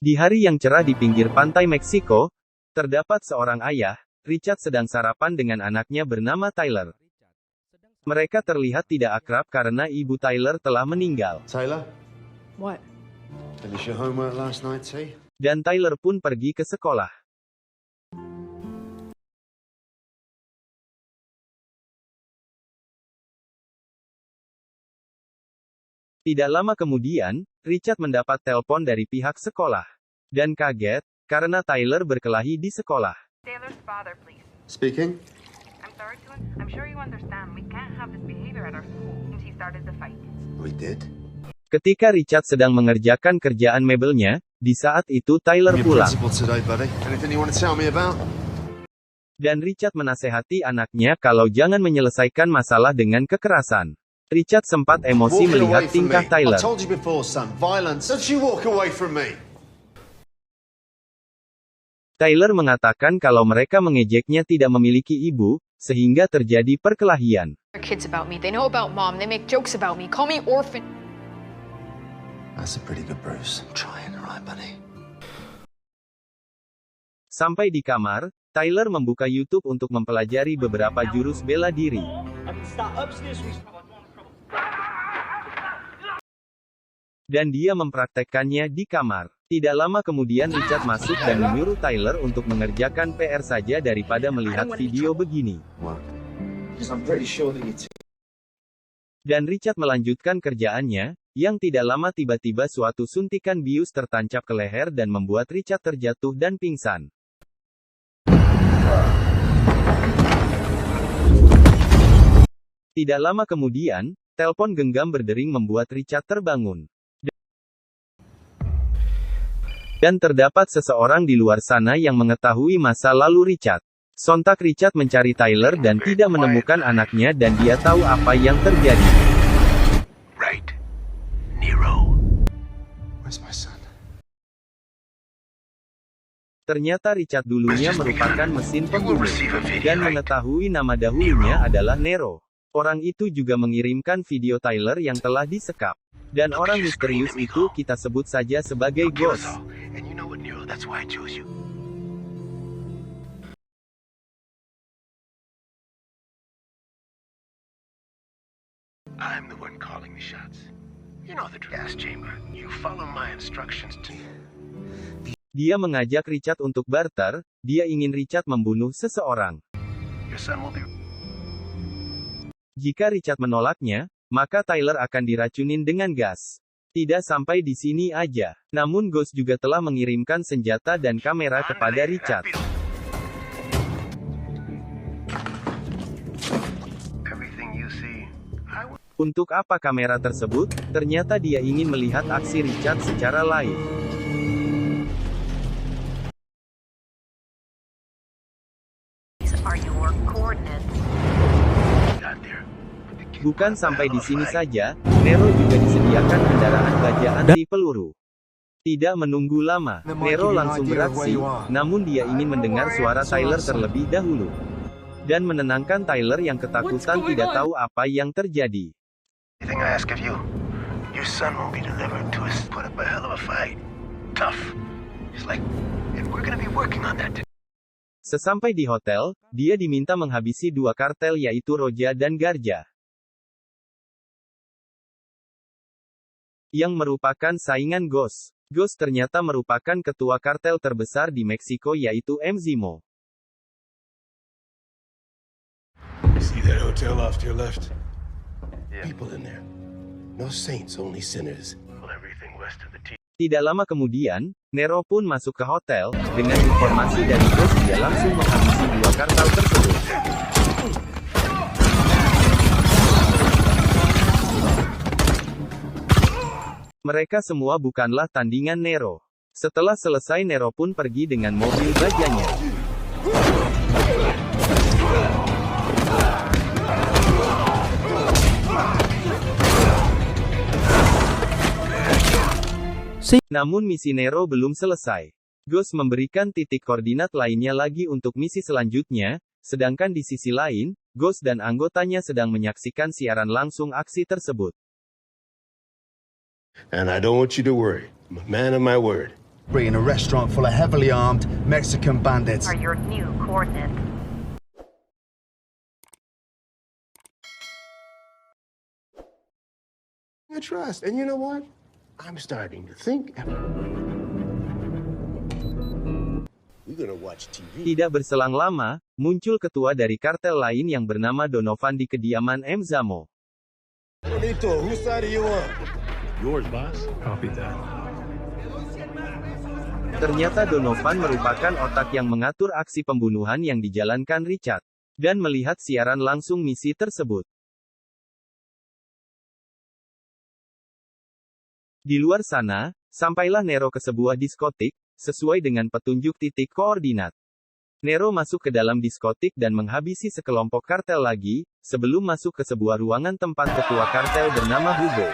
Di hari yang cerah di pinggir pantai Meksiko, terdapat seorang ayah, Richard sedang sarapan dengan anaknya bernama Tyler. Mereka terlihat tidak akrab karena ibu Tyler telah meninggal. Taylor, What? finish your homework last night, T? Dan Tyler pun pergi ke sekolah. Tidak lama kemudian, Richard mendapat telepon dari pihak sekolah. Dan kaget, karena Tyler berkelahi di sekolah. Taylor's father, please. Speaking. I'm sure you understand. We can't have this behavior at our school since he started the fight. We did. Ketika Richard sedang mengerjakan kerjaan mebelnya, di saat itu Tyler Your pulang. principal today, buddy. Anything you want to tell me about? Dan Richard menasehati anaknya kalau jangan menyelesaikan masalah dengan kekerasan. Richard sempat emosi Walking melihat away from tingkah me. Tyler. I told you before, son. Violence. Don't you walk away from me. Tyler mengatakan kalau mereka mengejeknya tidak memiliki ibu, sehingga terjadi perkelahian. Kids about me. They know about mom. They make jokes about me. Call me orphan. That's a pretty good bruise. I'm trying, alright, buddy. Sampai di kamar, Tyler membuka YouTube untuk mempelajari beberapa jurus bela diri. Dan dia mempraktekkannya di kamar. Tidak lama kemudian Richard masuk dan menyuruh Tyler untuk mengerjakan PR saja daripada melihat video begini. What? Because I'm pretty sure that you Dan Richard melanjutkan kerjaannya, yang tidak lama tiba-tiba suatu suntikan bius tertancap ke leher dan membuat Richard terjatuh dan pingsan. Tidak lama kemudian, telepon genggam berdering membuat Richard terbangun. Dan terdapat seseorang di luar sana yang mengetahui masa lalu Richard. Sontak Richard mencari Tyler dan tidak menemukan anaknya dan dia tahu apa yang terjadi. Right. Nero. Where's my son? Ternyata Richard dulunya merupakan mesin pembunuh. Dan mengetahui nama dahulunya adalah Nero. Orang itu juga mengirimkan video Tyler yang telah disekap. Dan orang misterius itu kita sebut saja sebagai Ghost. And you know what, Nero? That's why I chose you. I'm the one calling the shots. You know the gas chamber. You follow my instructions to... Dia mengajak Richard untuk barter, dia ingin Richard membunuh seseorang. Your son will be... Jika Richard menolaknya, maka Tyler akan diracunin dengan gas. Tidak sampai di sini aja. Namun Ghost juga telah mengirimkan senjata dan kamera kepada Richard. Everything you see, I will... Untuk apa kamera tersebut? Ternyata dia ingin melihat aksi Richard secara live. These are your coordinates. Got there. Bukan sampai di sini saja, Nero juga disediakan kendaraan baja anti peluru. Tidak menunggu lama, Nero langsung beraksi, namun dia ingin mendengar suara Tyler terlebih dahulu. Dan menenangkan Tyler yang ketakutan tidak tahu apa yang terjadi. Anything I ask of you, your son will be delivered to us. Put up a hell of a fight. Tough. It's like, and we're gonna be working on that. Sesampai di hotel, dia diminta menghabisi dua kartel yaitu Roja dan Garja. Yang merupakan saingan Ghost. Ghost ternyata merupakan ketua kartel terbesar di Meksiko yaitu MZMO. See that hotel off to your left? Yeah. People in there. No saints, only sinners. Well, everything west of the T. Tidak lama kemudian, Nero pun masuk ke hotel, dengan informasi dari Ghost dia langsung menghabisi dua kartel tersebut. Mereka semua bukanlah tandingan Nero. Setelah selesai Nero pun pergi dengan mobil bajanya. Namun misi Nero belum selesai. Ghost memberikan titik koordinat lainnya lagi untuk misi selanjutnya, sedangkan di sisi lain, Ghost dan anggotanya sedang menyaksikan siaran langsung aksi tersebut. And I don't want you to worry. I'm a man of my word. In a restaurant full of heavily armed Mexican bandits. Are your new coordinates. I trust. And you know what? I'm starting to think. We're gonna watch TV. Tidak berselang lama, muncul ketua dari kartel lain yang bernama Donovan di kediaman M. Zamo. Bonito, whose side are you on? Yours, boss. Copy that. Ternyata Donovan merupakan otak yang mengatur aksi pembunuhan yang dijalankan Richard, dan melihat siaran langsung misi tersebut. Di luar sana, sampailah Nero ke sebuah diskotik, sesuai dengan petunjuk titik koordinat. Nero masuk ke dalam diskotik dan menghabisi sekelompok kartel lagi, sebelum masuk ke sebuah ruangan tempat ketua kartel bernama Hugo.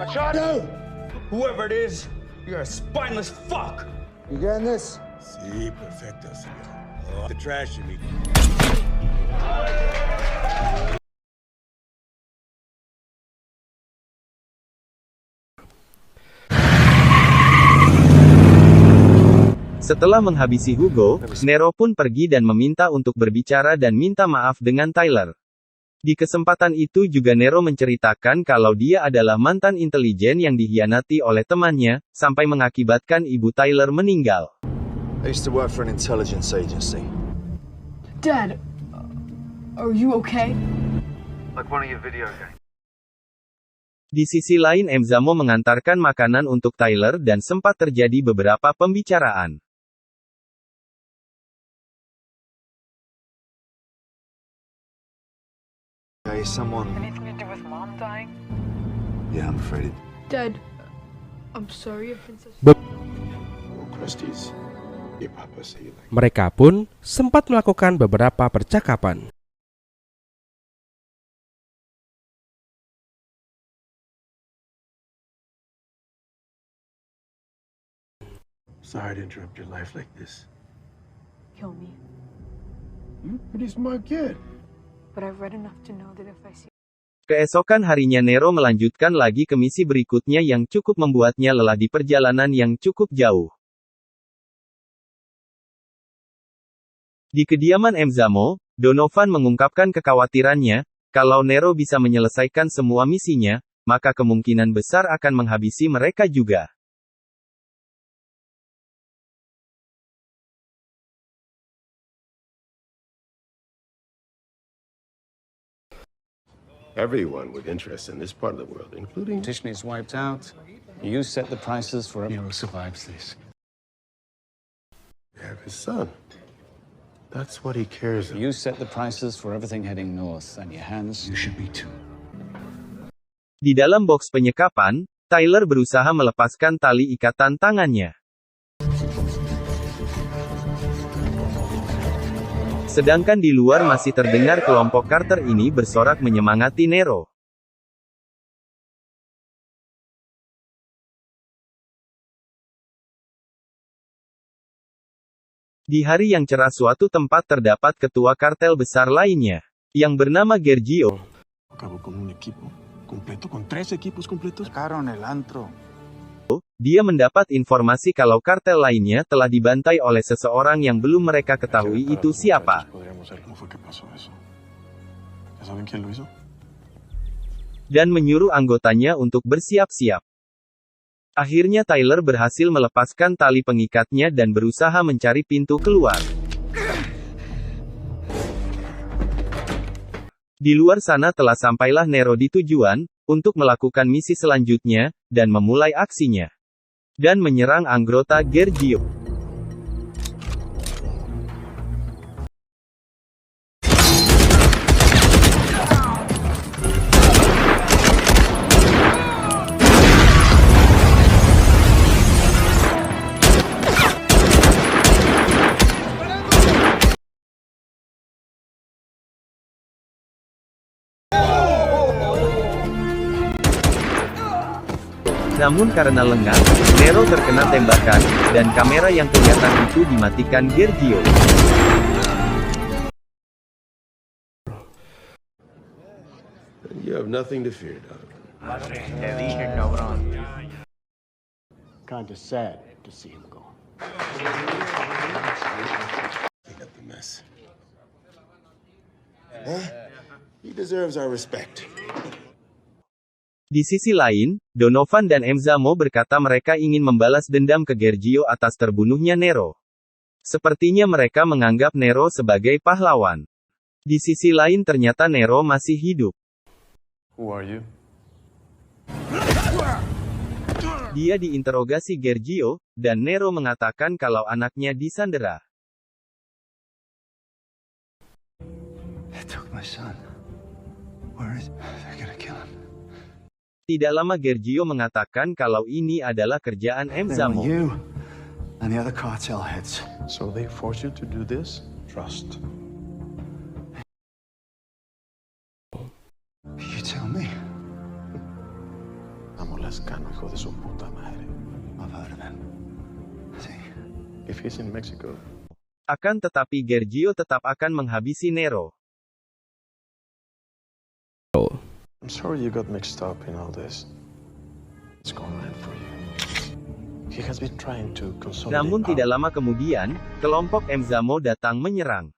Machado! Whoever it is, you're a spineless fuck! You getting this? Sí, perfecto, señor. Oh, the trash you need. Setelah menghabisi Hugo, Nero pun pergi dan meminta untuk berbicara dan minta maaf dengan Tyler. Di kesempatan itu juga Nero menceritakan kalau dia adalah mantan intelijen yang dihianati oleh temannya, sampai mengakibatkan ibu Tyler meninggal. I used to work for an intelligence agency. Dad, are you okay? Like one of your video games. Di sisi lain M. Zamo mengantarkan makanan untuk Tyler dan sempat terjadi beberapa pembicaraan. Hey, someone. Anything to do with Mom dying? Yeah, I'm afraid it. Dad, I'm sorry if Princess... Christie's. Your papa say you like. Mereka pun sempat melakukan beberapa percakapan. Sorry to interrupt your life like this. Kill me. You're a pretty smart kid. But I've read enough to know that if I see... Keesokan harinya Nero melanjutkan lagi ke misi berikutnya yang cukup membuatnya lelah di perjalanan yang cukup jauh. Di kediaman M. Zamo, Donovan mengungkapkan kekhawatirannya, kalau Nero bisa menyelesaikan semua misinya, maka kemungkinan besar akan menghabisi mereka juga. Everyone with interest in this part of the world, including... Competition is wiped out. You set the prices for... Nero survives this. You have his son. That's what he cares about. You set the prices for everything heading north, and your hands... You should be too. Di dalam boks penyekapan, Tyler berusaha melepaskan tali ikatan tangannya. Sedangkan di luar masih terdengar kelompok Carter ini bersorak menyemangati Nero. Di hari yang cerah suatu tempat terdapat ketua kartel besar lainnya, yang bernama Gergio. Acabó con un equipo completo, con 3 equipos completos. Sacaron el antro. Dia mendapat informasi kalau kartel lainnya telah dibantai oleh seseorang yang belum mereka ketahui itu siapa. Dan menyuruh anggotanya untuk bersiap-siap. Akhirnya Tyler berhasil melepaskan tali pengikatnya dan berusaha mencari pintu keluar. Di luar sana telah sampailah Nero di tujuan, untuk melakukan misi selanjutnya, dan memulai aksinya. Dan menyerang anggota Gergio. Namun karena lengah, Nero terkena tembakan, dan kamera yang kelihatan itu dimatikan Gergio. You have nothing to fear, Donovan. Kinda sad to see him go. Clean up the mess. Huh? He deserves our respect. Di sisi lain, Donovan dan Emzamo berkata mereka ingin membalas dendam ke Gergio atas terbunuhnya Nero. Sepertinya mereka menganggap Nero sebagai pahlawan. Di sisi lain ternyata Nero masih hidup. Who are you? Dia diinterogasi Gergio, dan Nero mengatakan kalau anaknya disandera. They took my son. Where is... They're gonna kill him. Tidak lama Gergio mengatakan kalau ini adalah kerjaan They want Emzamo. you and the other cartel heads. So they force you to do this? Trust. You tell me. Amolescano, hijo de su puta madre. I've heard of him. See? If he's in Mexico, Akan tetapi Gergio tetap akan menghabisi Nero. I'm sorry you got mixed up in all this. It's going right for you. He has been trying to consolidate. Namun tidak lama kemudian, kelompok Emzamo datang menyerang.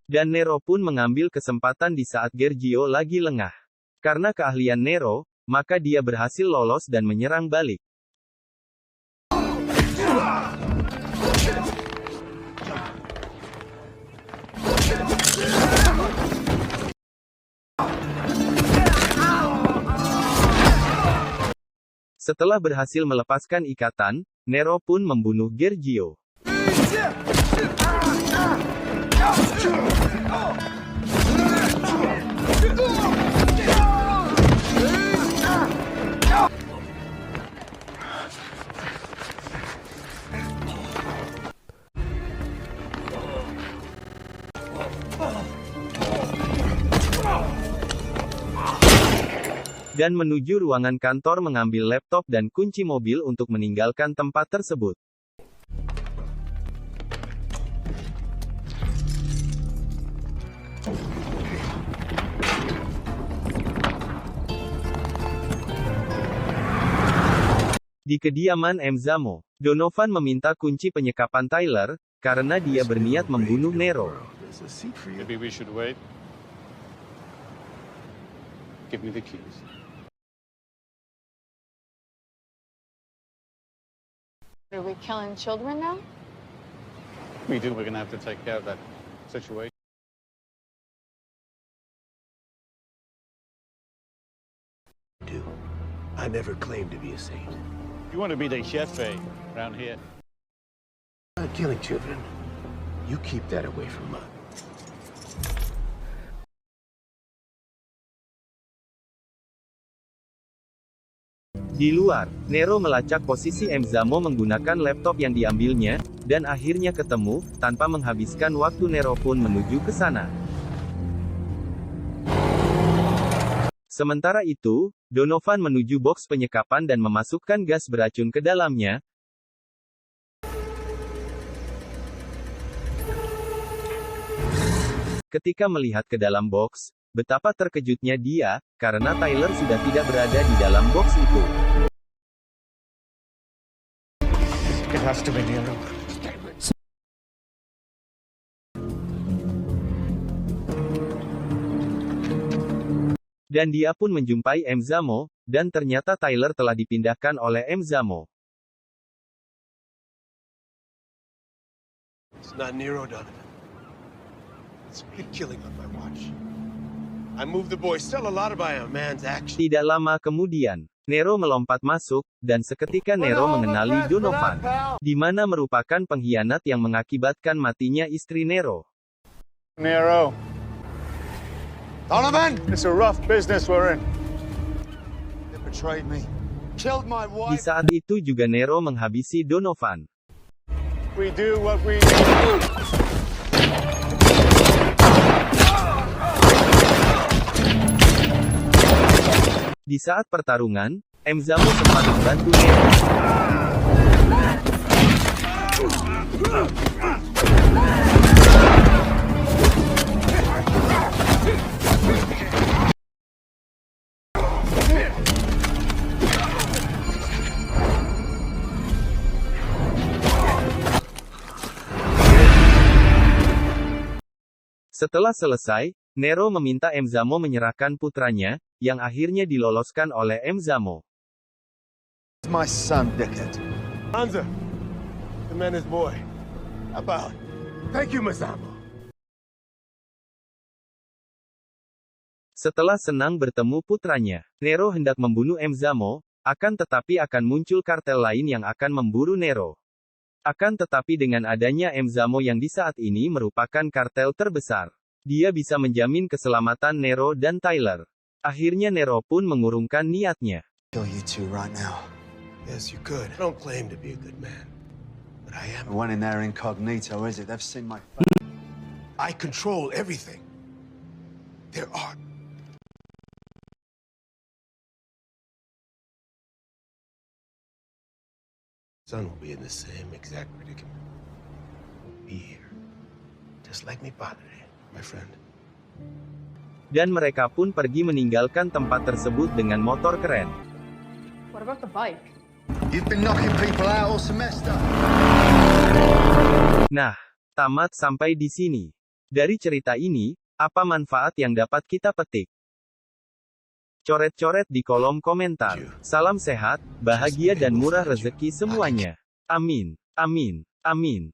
Dan Nero pun mengambil kesempatan di saat Gergio lagi lengah. Karena keahlian Nero, maka dia berhasil lolos dan menyerang balik. Setelah berhasil melepaskan ikatan, Nero pun membunuh Gergio. Dan menuju ruangan kantor mengambil laptop dan kunci mobil untuk meninggalkan tempat tersebut. Di kediaman Emzamo, Donovan meminta kunci penyekapan Tyler, karena dia berniat membunuh Nero. There's a seat for you. Maybe we should wait. Give me the keys. Are we killing children now? We do. We're gonna have to take care of that situation. Do. I never claimed to be a saint. You want to be the jefe around here? Not killing children. You keep that away from mine. Di luar, Nero melacak posisi Emzamo menggunakan laptop yang diambilnya, dan akhirnya ketemu, tanpa menghabiskan waktu Nero pun menuju ke sana. Sementara itu, Donovan menuju box penyekapan dan memasukkan gas beracun ke dalamnya. Ketika melihat ke dalam box, betapa terkejutnya dia, karena Tyler sudah tidak berada di dalam box itu. It has to be Nero. Dan dia pun menjumpai Emzamo, dan ternyata Tyler telah dipindahkan oleh Emzamo. It's not Nero, Donovan. It's a big killing on my watch. I moved the boy still alive by a man's action. Tidak lama kemudian, Nero melompat masuk, dan seketika Nero mengenali Donovan, di mana merupakan pengkhianat yang mengakibatkan matinya istri Nero. Nero, Donovan! it's a rough business we're in. They betrayed me. Killed my Di wife. saat itu juga Nero menghabisi Donovan. We do what we Di saat pertarungan, Emzamo sempat membantu Nero. Setelah selesai, Nero meminta Mzamo menyerahkan putranya, yang akhirnya diloloskan oleh Mzamo. It's my son, dickhead. Hansa, the man is boy. About. Thank you, Mazamo. Setelah senang bertemu putranya, Nero hendak membunuh Mzamo, akan tetapi akan muncul kartel lain yang akan memburu Nero. Akan tetapi dengan adanya Mzamo yang di saat ini merupakan kartel terbesar, dia bisa menjamin keselamatan Nero dan Tyler. Akhirnya Nero pun mengurungkan niatnya. Kill you two right now. Yes, you could. I don't claim to be a good man, but I am. I went in there incognito, is it? They've seen my... I control everything. There are. Son will be in the same exact predicament. Be here. Just like me padre, my friend. Dan mereka pun pergi meninggalkan tempat tersebut dengan motor keren. What about the bike? You've been knocking people out all semester. Nah, tamat sampai di sini. Dari cerita ini, apa manfaat yang dapat kita petik? Coret-coret di kolom komentar. Salam sehat, bahagia dan murah rezeki semuanya. Amin. Amin. Amin.